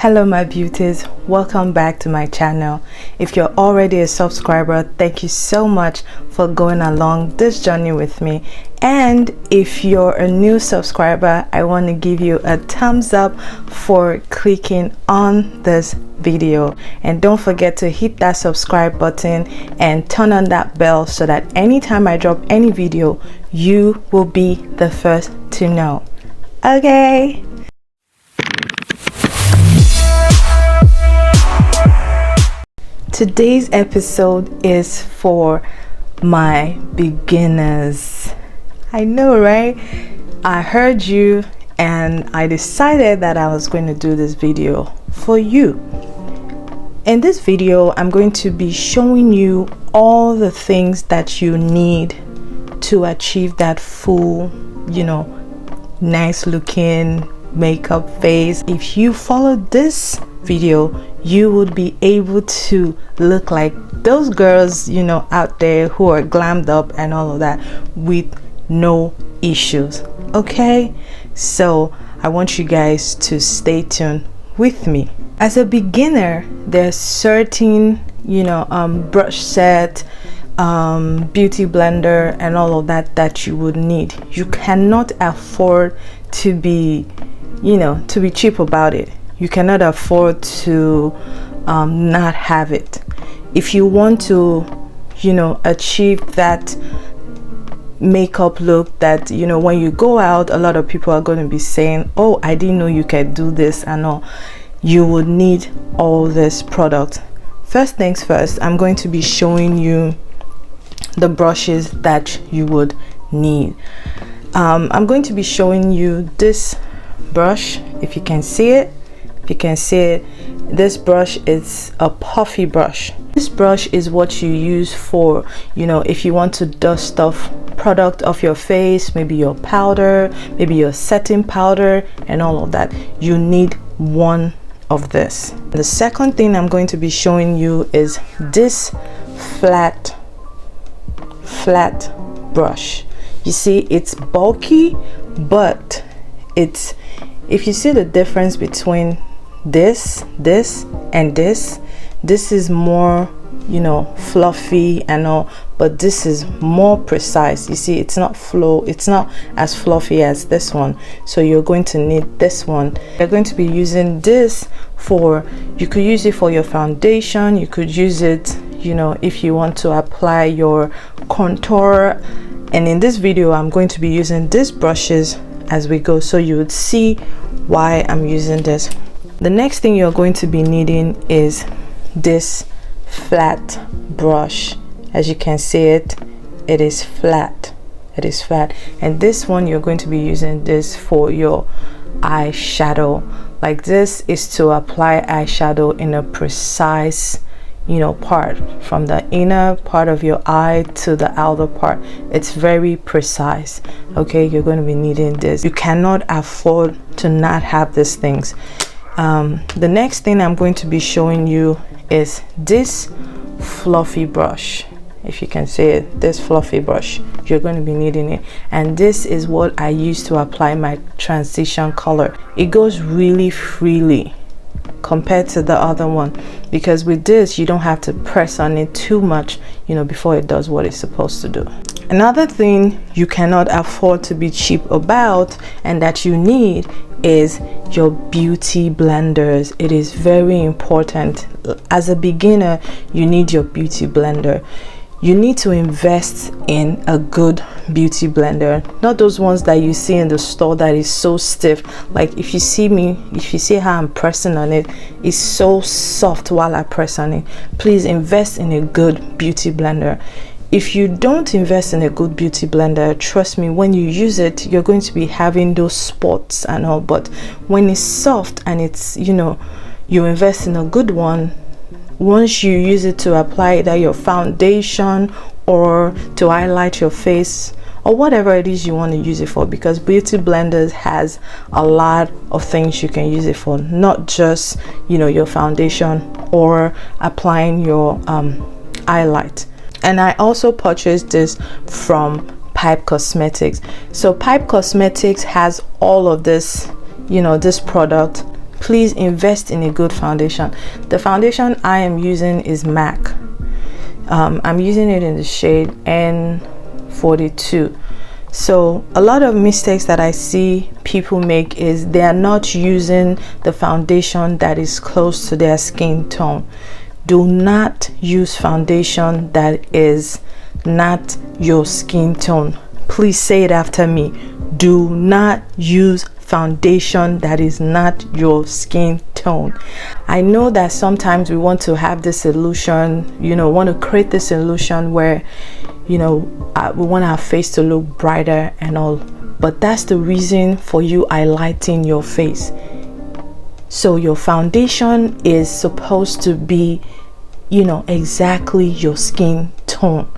Hello my beauties, welcome back to my channel. If you're already a subscriber, thank you so much for going along this journey with me. And if you're a new subscriber, I want to give you a thumbs up for clicking on this video. And don't forget to hit that subscribe button and turn on that bell so that anytime I drop any video, you will be the first to know. Okay? Today's episode is for my beginners. I know, right? I heard you and I decided that I was going to do this video for you. In this video, I'm going to be showing you all the things that you need to achieve that full, nice looking makeup face. If you follow this video, you would be able to look like those girls out there who are glammed up and all of that with no issues. Okay, so I want you guys to stay tuned with me. As a beginner, there's certain brush set, beauty blender and all of that you would need. You cannot afford to be cheap about it. You cannot afford to not have it. If you want to achieve that makeup look that when you go out, a lot of people are going to be saying, oh, I didn't know you could do this and all, you would need all this product. First things first, I'm going to be showing you the brushes that you would need. I'm going to be showing you this brush. If you can see it, this brush is a puffy brush. This brush is what you use for if you want to dust off product off your face, maybe your powder, maybe your setting powder and all of that. You need one of this. The second thing I'm going to be showing you is this flat brush. You see, it's bulky, but it's, if you see the difference between this and this is more fluffy and all, but this is more precise. You see, it's not as fluffy as this one, so you're going to need this one. You're going to be using this for, you could use it for your foundation, you could use it if you want to apply your contour. And in this video I'm going to be using these brushes as we go, so you would see why I'm using this. The next thing you're going to be needing is this flat brush. As you can see it is flat. It is flat. And this one, you're going to be using this for your eyeshadow. Like, this is to apply eyeshadow in a precise part, from the inner part of your eye to the outer part. It's very precise. Okay, you're going to be needing this. You cannot afford to not have these things. The next thing I'm going to be showing you is this fluffy brush. If you can see it, this fluffy brush, you're going to be needing it. And this is what I use to apply my transition color. It goes really freely compared to the other one, because with this you don't have to press on it too much before it does what it's supposed to do. Another thing you cannot afford to be cheap about and that you need is your beauty blenders. It is very important. As a beginner, you need your beauty blender. You need to invest in a good beauty blender, not those ones that you see in the store that is so stiff. Like, if you see how I'm pressing on it, it's so soft while I press on it. Please invest in a good beauty blender. If you don't invest in a good beauty blender, trust me, when you use it, you're going to be having those spots and all. But when it's soft and it's you invest in a good one, once you use it to apply either your foundation or to highlight your face or whatever it is you want to use it for, because beauty blenders has a lot of things you can use it for, not just your foundation or applying your highlight. And I also purchased this from Pipe Cosmetics. So Pipe Cosmetics has all of this this product. please invest in a good foundation. The foundation I am using is M.A.C. I'm using it in the shade N42. So a lot of mistakes that I see people make is they are not using the foundation that is close to their skin tone. Do not use foundation that is not your skin tone. Please say it after me. Do not use foundation that is not your skin tone. I know that sometimes we want to have this illusion, want to create this illusion where we want our face to look brighter and all, but that's the reason for you highlighting your face. So your foundation is supposed to be exactly your skin tone.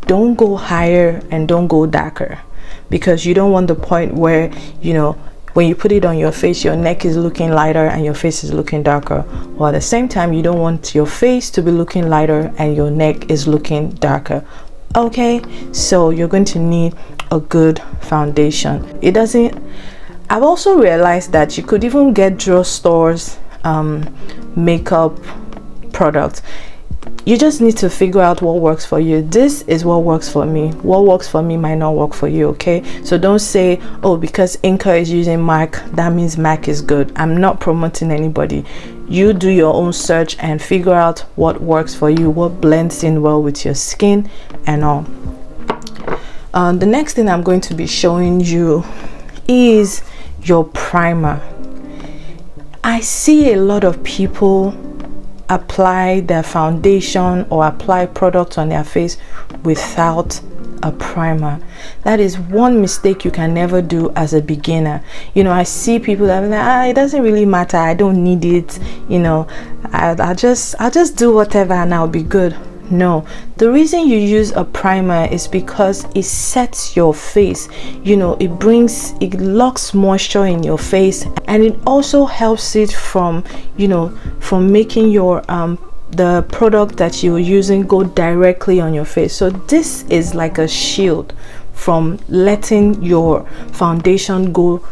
Don't go higher and don't go darker, because you don't want the point where when you put it on your face, your neck is looking lighter and your face is looking darker, while at the same time you don't want your face to be looking lighter and your neck is looking darker. Okay, so you're going to need a good foundation. I've also realized that you could even get drugstores makeup products. You just need to figure out what works for you. This is what works for me. What works for me might not work for you, okay? So don't say, oh, because Inca is using M.A.C, that means M.A.C is good. I'm not promoting anybody. You do your own search and figure out what works for you, what blends in well with your skin and all. The next thing I'm going to be showing you is your primer. I see a lot of people apply their foundation or apply products on their face without a primer. That is one mistake you can never do as a beginner. I see people that are like, it doesn't really matter, I don't need it, I'll just do whatever and I'll be good. No, the reason you use a primer is because it sets your face, it locks moisture in your face, and it also helps it from making your the product that you're using go directly on your face. So this is like a shield from letting your foundation go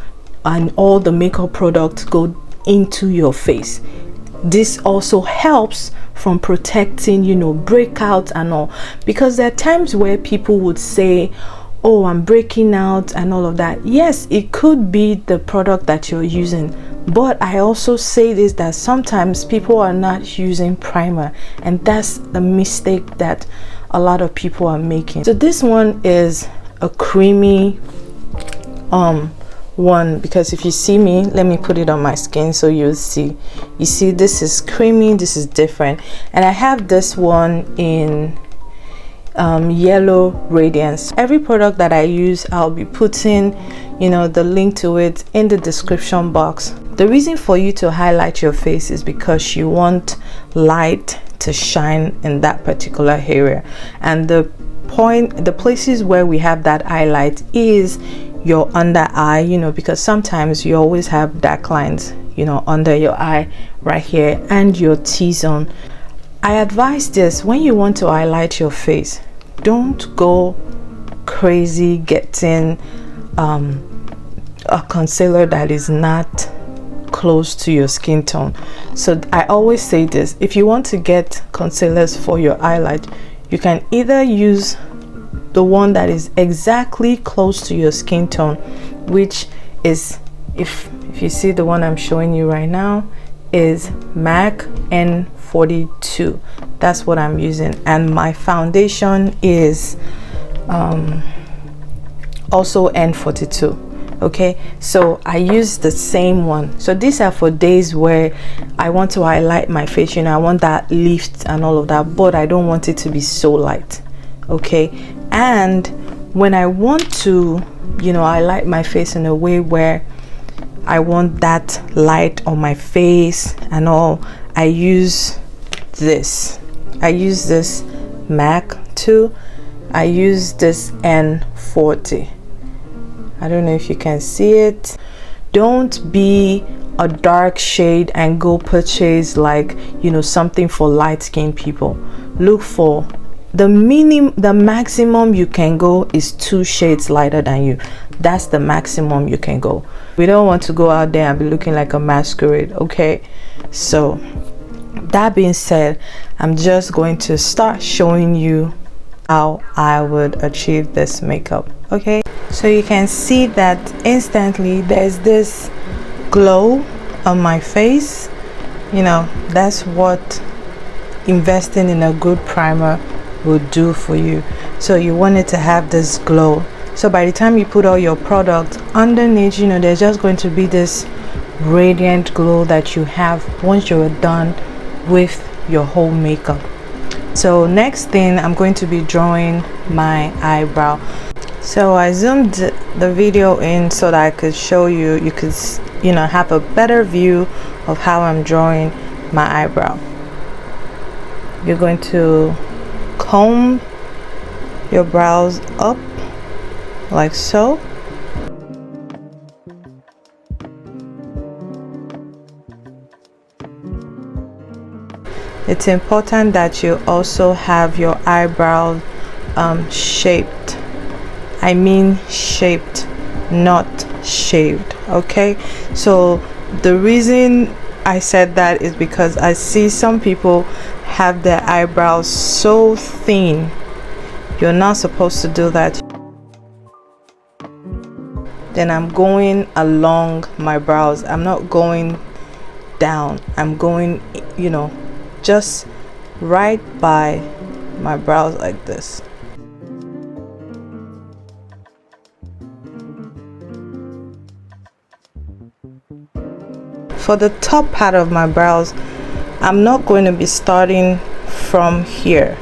and all the makeup products go into your face. This also helps from protecting breakouts and all, because there are times where people would say, oh, I'm breaking out and all of that. Yes, it could be the product that you're using, but I also say this, that sometimes people are not using primer, and that's the mistake that a lot of people are making. So this one is a creamy one, because if you see me, let me put it on my skin so you'll see. You see, this is creamy, this is different, and I have this one in yellow radiance. Every product that I use, I'll be putting the link to it in the description box. The reason for you to highlight your face is because you want light to shine in that particular area, and the places where we have that highlight is your under eye, because sometimes you always have dark lines under your eye right here, and your T-zone. I advise this: when you want to highlight your face, don't go crazy getting a concealer that is not close to your skin tone. So I always say this: if you want to get concealers for your highlight, you can either use the one that is exactly close to your skin tone, which is, if you see the one I'm showing you right now, is M.A.C N42. That's what I'm using, and my foundation is also N42. Okay, so I use the same one. So these are for days where I want to highlight my face, I want that lift and all of that, but I don't want it to be so light. Okay, and when I want to highlight my face in a way where I want that light on my face and all, I use this M.A.C too. I use this N40. I don't know if you can see it. Don't be a dark shade and go purchase something for light skinned people. Look for the maximum you can go is 2 shades lighter than you. That's the maximum you can go. We don't want to go out there and be looking like a masquerade, okay? So that being said, I'm just going to start showing you how I would achieve this makeup, okay? So you can see that instantly there's this glow on my face. You know, that's what investing in a good primer will do for you. So you want it to have this glow. So by the time you put all your product underneath, you know, there's just going to be this radiant glow that you have once you're done with your whole makeup. So next thing, I'm going to be drawing my eyebrow. So I zoomed the video in so that I could show you, you could, you know, have a better view of how I'm drawing my eyebrow. You're going to comb your brows up like so. It's important that you also have your eyebrows shaped. I mean shaped, not shaved, okay? So the reason I said that is because I see some people have their eyebrows so thin. You're not supposed to do that. Then I'm going along my brows. I'm not going down. I'm going, you know, just right by my brows like this. For the top part of my brows, I'm not going to be starting from here,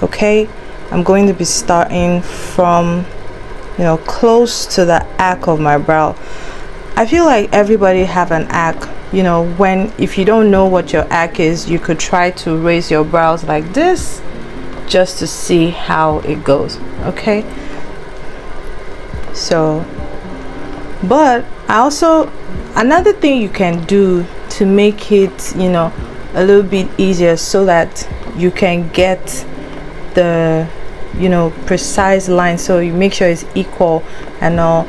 okay? I'm going to be starting from, you know, close to the arc of my brow. I feel like everybody have an arc. You know, if you don't know what your arc is, you could try to raise your brows like this just to see how it goes, okay? So, but I also, another thing you can do to make it, you know, a little bit easier so that you can get the, you know, precise line, so you make sure it's equal and all,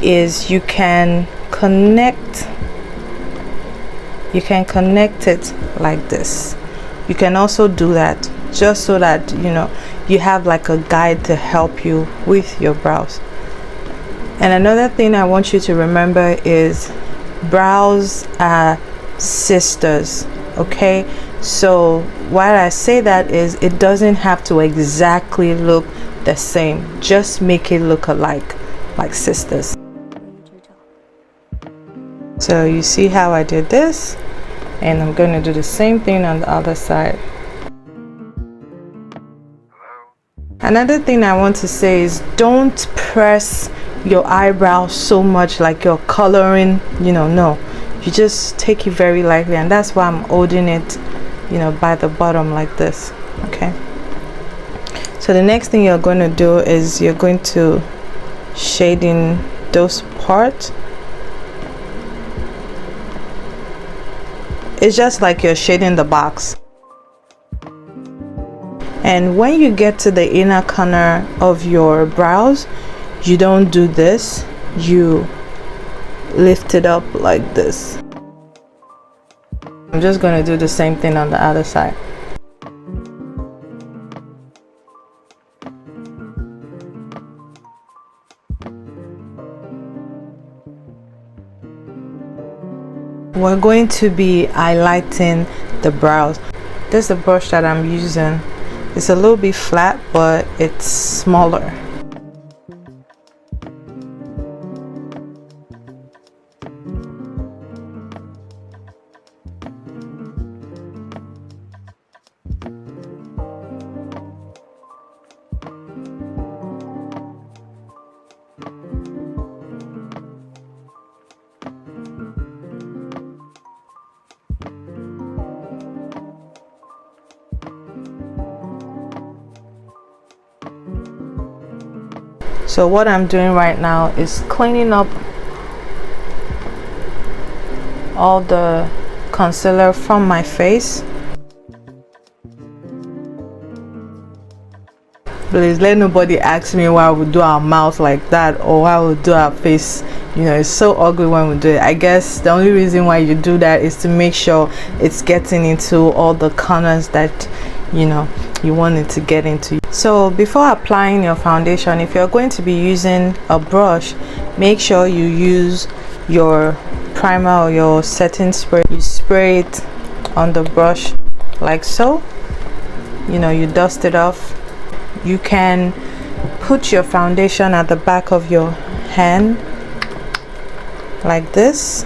is you can connect it like this. You can also do that just so that, you know, you have like a guide to help you with your brows. And another thing I want you to remember is brows are sisters, okay? So why I say that is it doesn't have to exactly look the same, just make it look alike, like sisters. So you see how I did this, and I'm going to do the same thing on the other side. Another thing I want to say is don't press your eyebrow so much like you're coloring, you know, no, you just take it very lightly, and that's why I'm holding it, you know, by the bottom like this, okay? So the next thing you're going to do is you're going to shade in those parts. It's just like you're shading the box. And when you get to the inner corner of your brows, you don't do this, you lift it up like this. I'm just going to do the same thing on the other side. We're going to be highlighting the brows. This is the brush that I'm using. It's a little bit flat, but it's smaller. So what I'm doing right now is cleaning up all the concealer from my face. Please let nobody ask me why we do our mouth like that or why we do our face. You know, it's so ugly when we do it. I guess the only reason why you do that is to make sure it's getting into all the corners that, you know, you want it to get into. So before applying your foundation, if you're going to be using a brush, make sure you use your primer or your setting spray. You spray it on the brush like so. You know, you dust it off. You can put your foundation at the back of your hand like this.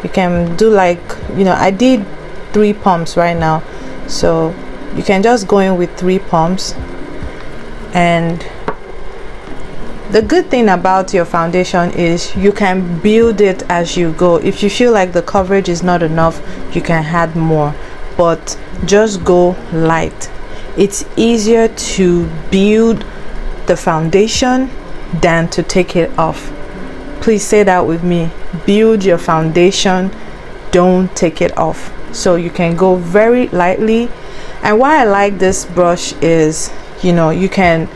You can do like, you know, I did 3 pumps right now, so you can just go in with 3 pumps. And the good thing about your foundation is you can build it as you go. If you feel like the coverage is not enough, you can add more, but just go light. It's easier to build the foundation than to take it off. Please say that with me. Build your foundation, don't take it off. So you can go very lightly. And why I like this brush is, you know, you can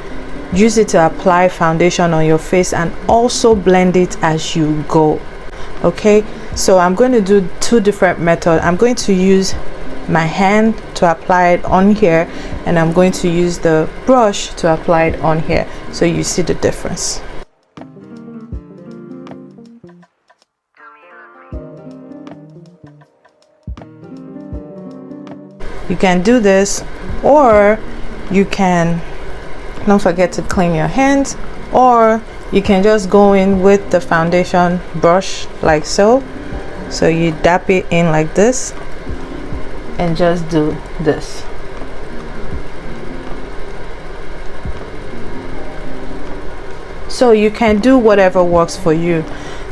use it to apply foundation on your face and also blend it as you go. Okay, so I'm going to do 2 different methods. I'm going to use my hand to apply it on here, and I'm going to use the brush to apply it on here, so you see the difference. You can do this, or you can, don't forget to clean your hands, or you can just go in with the foundation brush like so. So you dab it in like this and just do this. So you can do whatever works for you,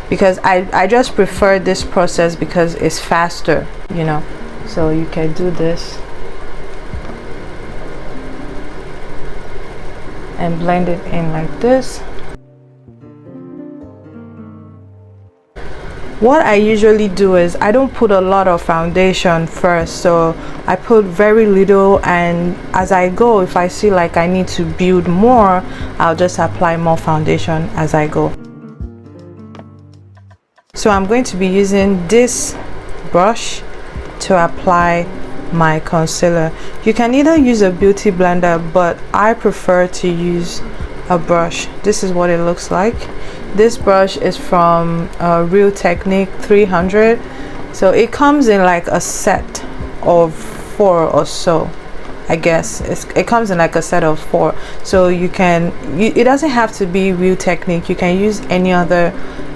because I just prefer this process because it's faster, you know. So you can do this and blend it in like this. What I usually do is I don't put a lot of foundation first, so I put very little, and as I go, if I see like I need to build more, I'll just apply more foundation as I go. So I'm going to be using this brush to apply my concealer. You can either use a beauty blender, but I prefer to use a brush. This is what it looks like. This brush is from Real Technique 300, so it comes in like a set of 4 or so. I guess it comes in like a set of 4, so you can, it doesn't have to be Real Technique. You can use any other,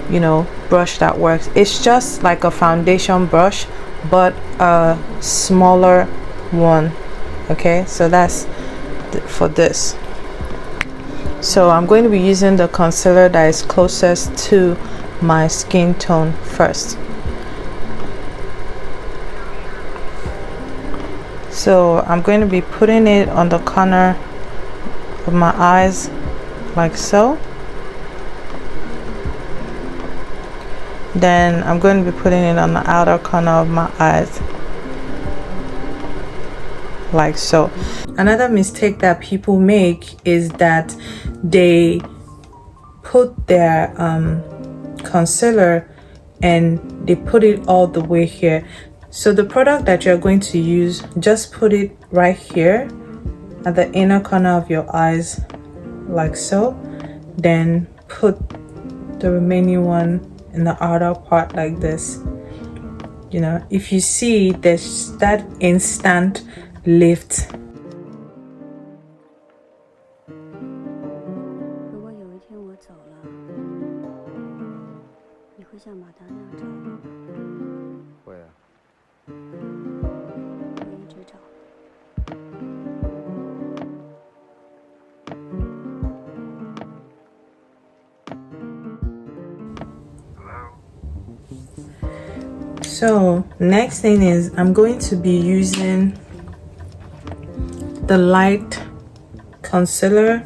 you know, brush that works. It's just like a foundation brush, but a smaller one. Okay, so that's for this. So I'm going to be using the concealer that is closest to my skin tone first. So I'm going to be putting it on the corner of my eyes like so. Then I'm going to be putting it on the outer corner of my eyes like so. Another mistake that people make is that they put their concealer and they put it all the way here. So the product that you're going to use, just put it right here at the inner corner of your eyes like so. Then put the remaining one in the outer part like this. You know, if you see, there's that instant lift. So next thing is I'm going to be using the light concealer.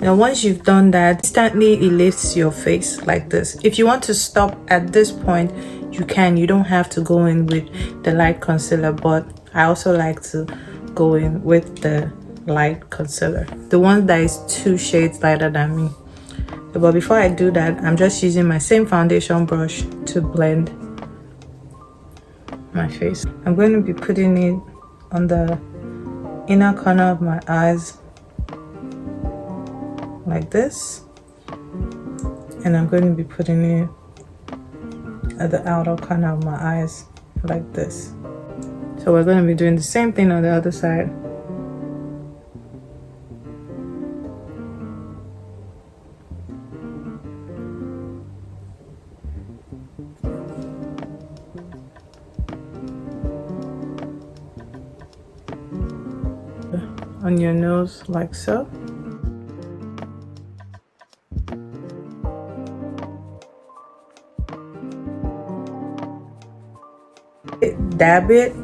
Now once you've done that, instantly it lifts your face like this. If you want to stop at this point, you can. You don't have to go in with the light concealer, but I also like to go in with the light concealer, the one that is 2 shades lighter than me. But before I do that, I'm just using my same foundation brush to blend my face. I'm going to be putting it on the inner corner of my eyes like this, and I'm going to be putting it at the outer corner of my eyes like this. So we're going to be doing the same thing on the other side. On your nose like so. Dab it,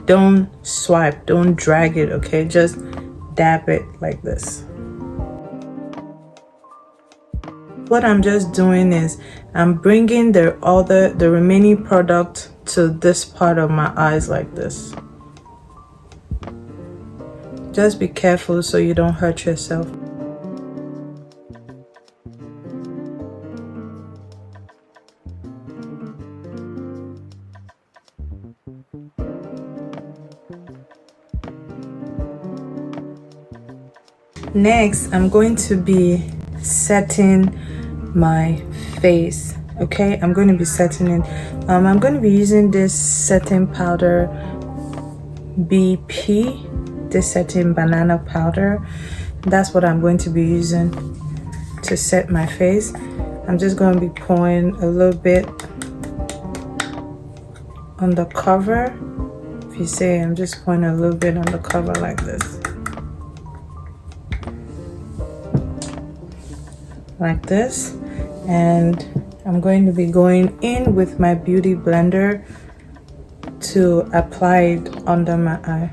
don't swipe, don't drag it, okay? Just dab it like this. What I'm just doing is I'm bringing the remaining product to this part of my eyes like this. Just be careful so you don't hurt yourself. Next, I'm going to be setting my face. Okay, I'm going to be setting it. I'm going to be using this setting powder BP. This setting banana powder. That's what I'm going to be using to set my face. I'm just going to be pouring a little bit on the cover. If you see, I'm just pouring a little bit on the cover like this. Like this. And I'm going to be going in with my beauty blender to apply it under my eye.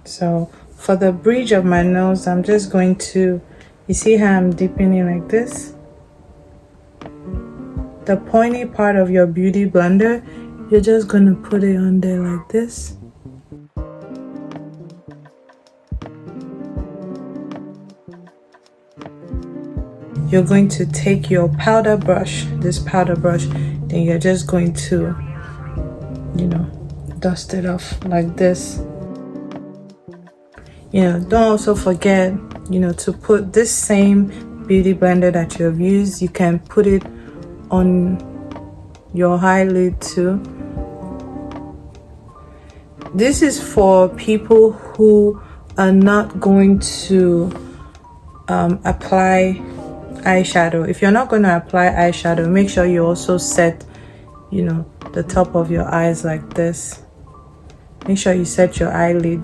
So for the bridge of my nose, I'm just going to, you see how I'm dipping it like this? The pointy part of your beauty blender, you're just going to put it on there like this. You're going to take your powder brush, this powder brush, then you're just going to, you know, dust it off like this. You know, don't also forget, you know, to put this same beauty blender that you have used, you can put it on your eyelid too. This is for people who are not going to apply eyeshadow. If you're not going to apply eyeshadow, make sure you also set, you know, the top of your eyes like this. Make sure you set your eyelid.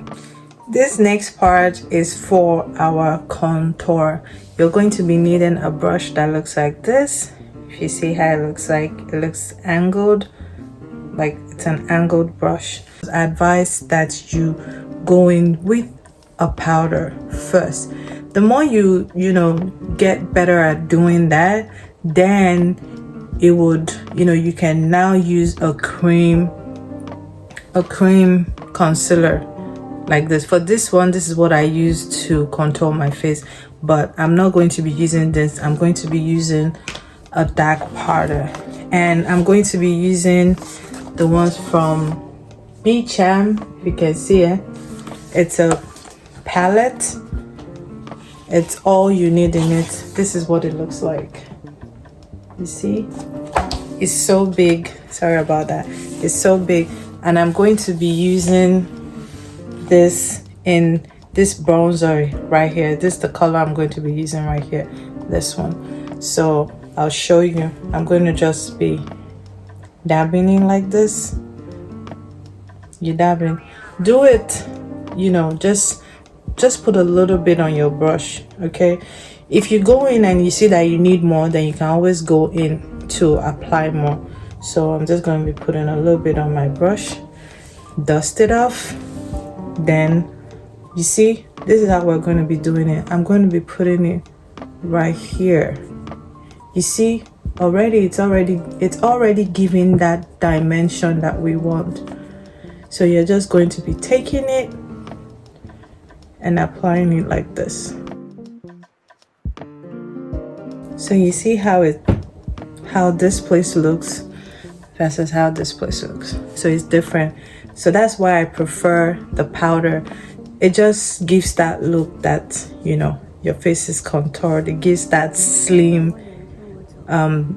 This next part is for our contour. You're going to be needing a brush that looks like this. If you see how it looks like, it looks angled, like it's an angled brush. I advise that you go in with a powder first. The more you know, get better at doing that, then it would, you know, you can now use a cream concealer like this. For this one, this is what I use to contour my face, but I'm not going to be using this. I'm going to be using a dark powder, and I'm going to be using the ones from B-Cham. You can see it. It's a palette. It's all you need in it. This is what it looks like. You see, it's so big. Sorry about that. It's so big, and I'm going to be using this in this bronzer right here. This is the color I'm going to be using right here, this one. So I'll show you. I'm going to just be dabbing in like this. You dabbing, do it, you know, just put a little bit on your brush, okay? If you go in and you see that you need more, then you can always go in to apply more. So I'm just going to be putting a little bit on my brush, dust it off. Then you see, this is how we're going to be doing it. I'm going to be putting it right here. You see, it's already giving that dimension that we want. So you're just going to be taking it and applying it like this. So you see how this place looks versus how this place looks. So it's different. So that's why I prefer the powder. It just gives that look that, you know, your face is contoured. It gives that slim,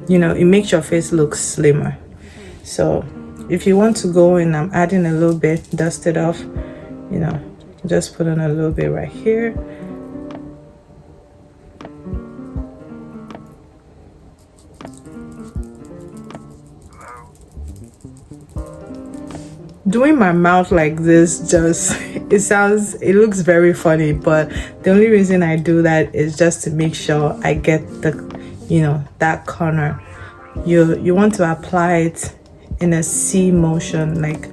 you know, it makes your face look slimmer. So if you want to go in, I'm adding a little bit, dust it off, you know, just put on a little bit right here. Doing my mouth like this just, it looks very funny, but the only reason I do that is just to make sure I get the, you know, that corner. You want to apply it in a C motion, like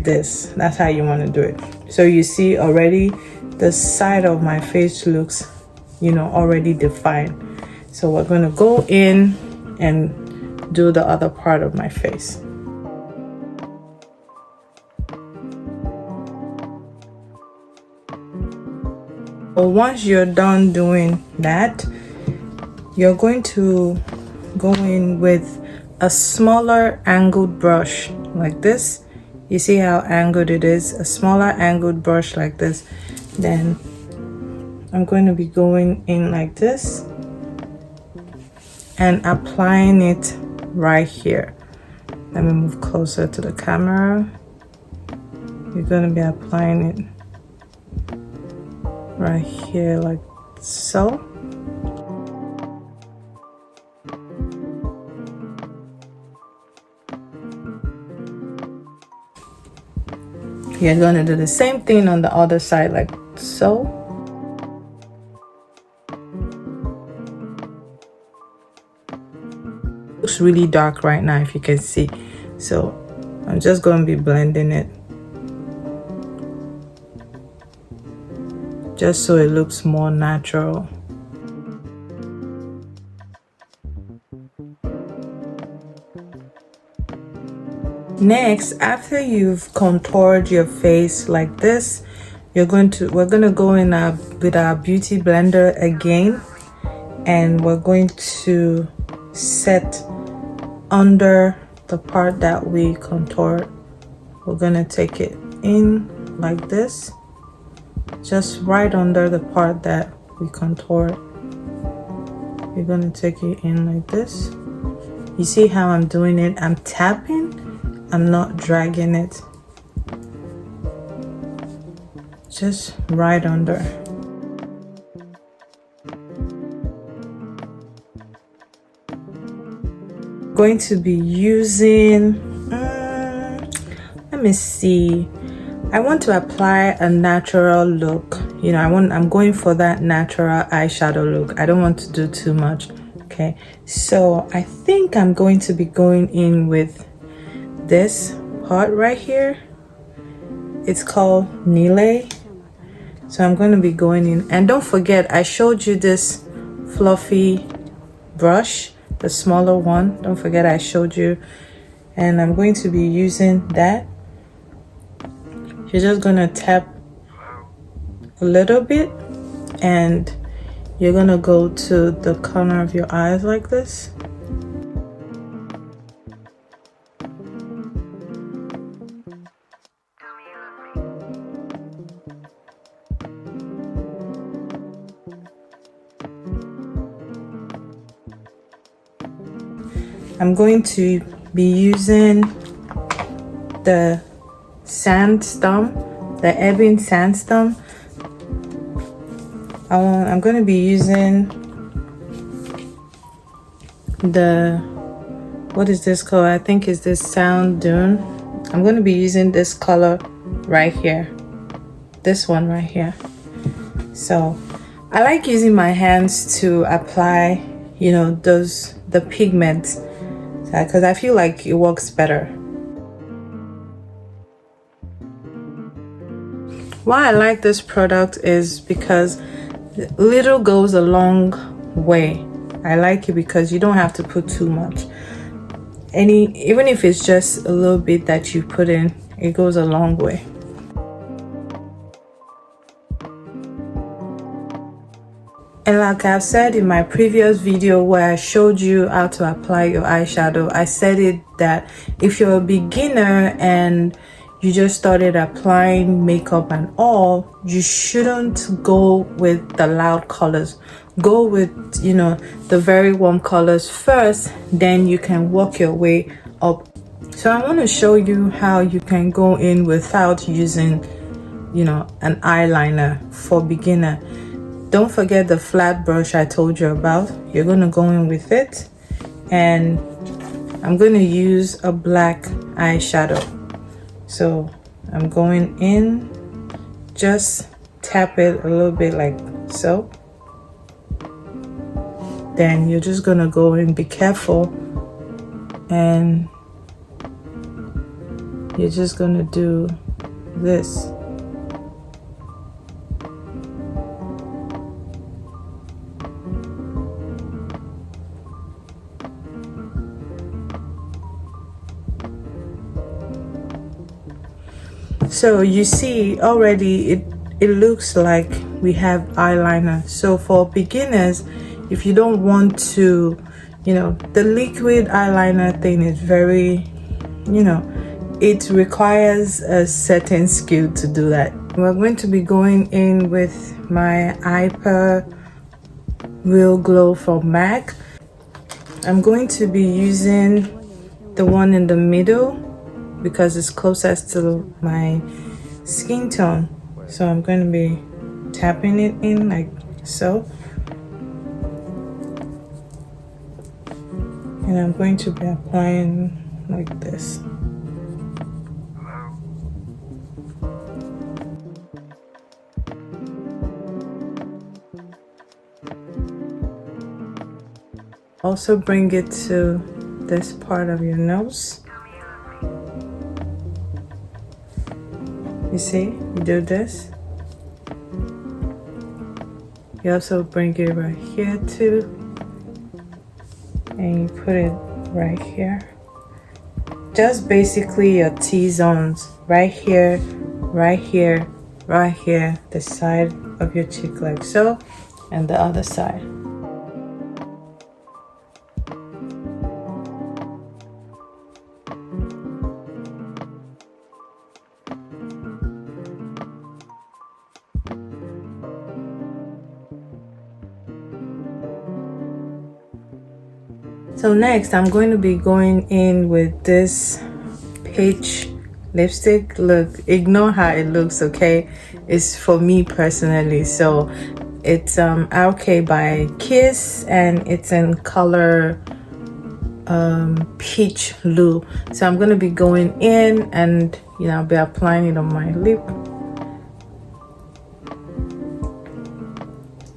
this. That's how you want to do it. So you see already the side of my face looks, you know, already defined. So we're going to go in and do the other part of my face. But once you're done doing that, you're going to go in with a smaller angled brush like this. You see how angled it is? A smaller angled brush like this. Then I'm going to be going in like this and applying it right here. Let me move closer to the camera. You're going to be applying it right here like so. You're going to do the same thing on the other side like so. Looks really dark right now, if you can see. So I'm just going to be blending it just so it looks more natural. Next, after you've contoured your face like this, we're going to go in with our beauty blender again, and we're going to set under the part that we contoured. We're going to take it in like this, just right under the part that we contoured. You're going to take it in like this. You see how I'm doing it? I'm tapping, I'm not dragging it, just right under. Going to be using, let me see, I want to apply a natural look. You know, I'm going for that natural eyeshadow look. I don't want to do too much. Okay, so I think I'm going to be going in with this part right here. It's called Nile. So I'm going to be going in, and don't forget I showed you this fluffy brush, the smaller one. Don't forget I showed you, and I'm going to be using that. You're just going to tap a little bit, and you're going to go to the corner of your eyes like this. I'm going to be using the Sandstorm, the Ebony Sandstorm. I'm going to be using the, what is this called? I think it's this Sound Dune. I'm going to be using this color right here, this one right here. So I like using my hands to apply, you know, the pigment, because I feel like it works better. Why I like this product is because little goes a long way. I like it because you don't have to put too much. Even if it's just a little bit that you put in, it goes a long way. And like I've said in my previous video where I showed you how to apply your eyeshadow, I said it that if you're a beginner and you just started applying makeup and all, you shouldn't go with the loud colors. Go with, you know, the very warm colors first, then you can work your way up. So I want to show you how you can go in without using, you know, an eyeliner for beginner. Don't forget the flat brush I told you about. You're going to go in with it, and I'm going to use a black eyeshadow. So I'm going in, just tap it a little bit like so. Then you're just gonna go in, be careful, and you're just gonna do this. So you see already it looks like we have eyeliner. So for beginners, if you don't want to, you know, the liquid eyeliner thing is very, you know, it requires a certain skill to do that. We're going to be going in with my Hyper Real Glow from M.A.C. I'm going to be using the one in the middle because it's closest to my skin tone. So I'm going to be tapping it in like so. And I'm going to be applying like this. Also bring it to this part of your nose. You see, you do this. You also bring it right here too. And you put it right here. Just basically your T-zones. Right here, right here, right here. The side of your cheek like so. And the other side. So next I'm going to be going in with this peach lipstick. Look, ignore how it looks, okay? It's for me personally. So it's OK by Kiss, and it's in color peach blue. So I'm going to be going in and, you know, I'll be applying it on my lip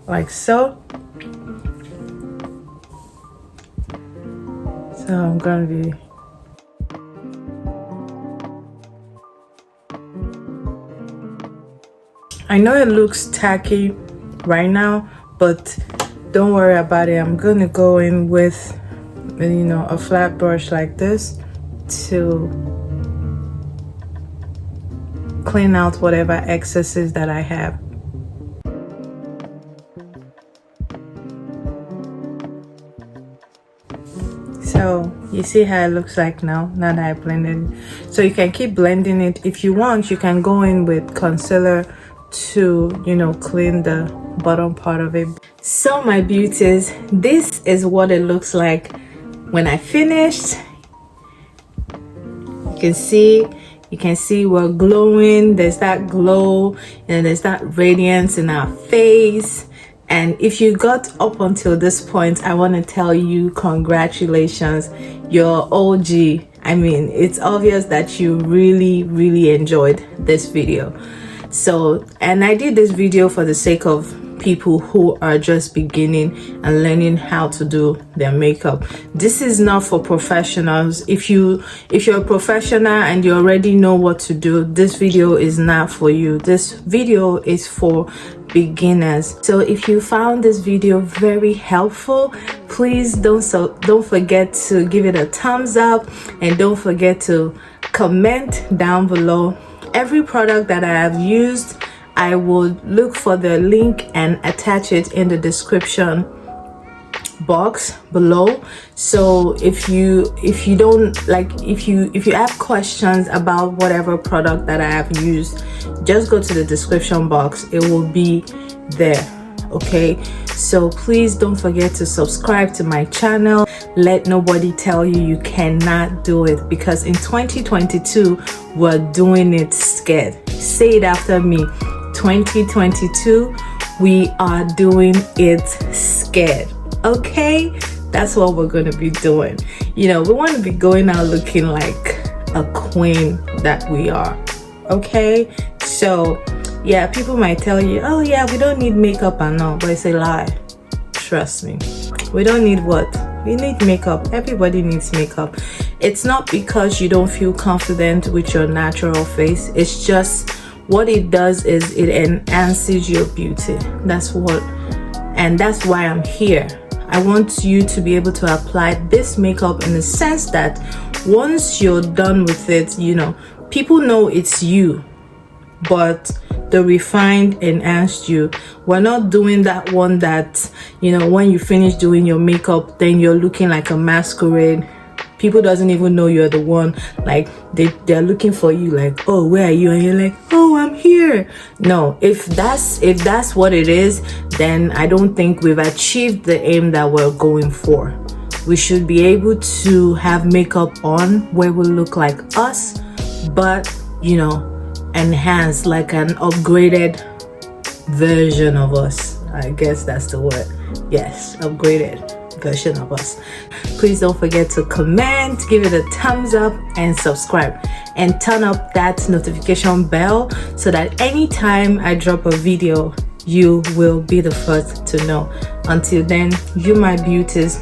like so. So I'm gonna be I know it looks tacky right now, but don't worry about it. I'm gonna go in with, you know, a flat brush like this to clean out whatever excesses that I have. So you see how it looks like now that I blended it. So you can keep blending it. If you want, you can go in with concealer to, you know, clean the bottom part of it. So my beauties, this is what it looks like when I finished. You can see we're glowing. There's that glow and there's that radiance in our face. And if you got up until this point, I want to tell you congratulations. You're OG. I mean, it's obvious that you really enjoyed this video. So, and I did this video for the sake of people who are just beginning and learning how to do their makeup. This is not for professionals. If you're a professional and you already know what to do, this video is not for you. This video is for beginners. So if you found this video very helpful, please don't forget to give it a thumbs up, and don't forget to comment down below. Every product that I have used, I will look for the link and attach it in the description box below. So if you don't like, if you have questions about whatever product that I have used, just go to the description box. It will be there. Okay, so please don't forget to subscribe to my channel. Let nobody tell you you cannot do it, because in 2022 we're doing it scared. Say it after me. 2022 we are doing it scared. Okay, that's what we're going to be doing. You know, we want to be going out looking like a queen that we are. Okay, so yeah, people might tell you, oh yeah, we don't need makeup and all, but it's a lie. Trust me, we don't need what? We need makeup. Everybody needs makeup. It's not because you don't feel confident with your natural face. It's just what it does is it enhances your beauty. That's what, and that's why I'm here. I want you to be able to apply this makeup in the sense that once you're done with it, you know, people know it's you, but the refined enhanced you. We're not doing that one that, you know, when you finish doing your makeup, then you're looking like a masquerade. People doesn't even know you're the one. Like they're looking for you, like, oh, where are you? And you're like, oh, I'm here. No, if that's what it is, then I don't think we've achieved the aim that we're going for. We should be able to have makeup on where we look like us, but, you know, enhanced, like an upgraded version of us. I guess that's the word. Yes, upgraded version of us. Please don't forget to comment, give it a thumbs up, and subscribe, and turn up that notification bell so that anytime I drop a video, you will be the first to know. Until then, you my beauties,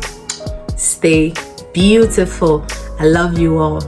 stay beautiful. I love you all.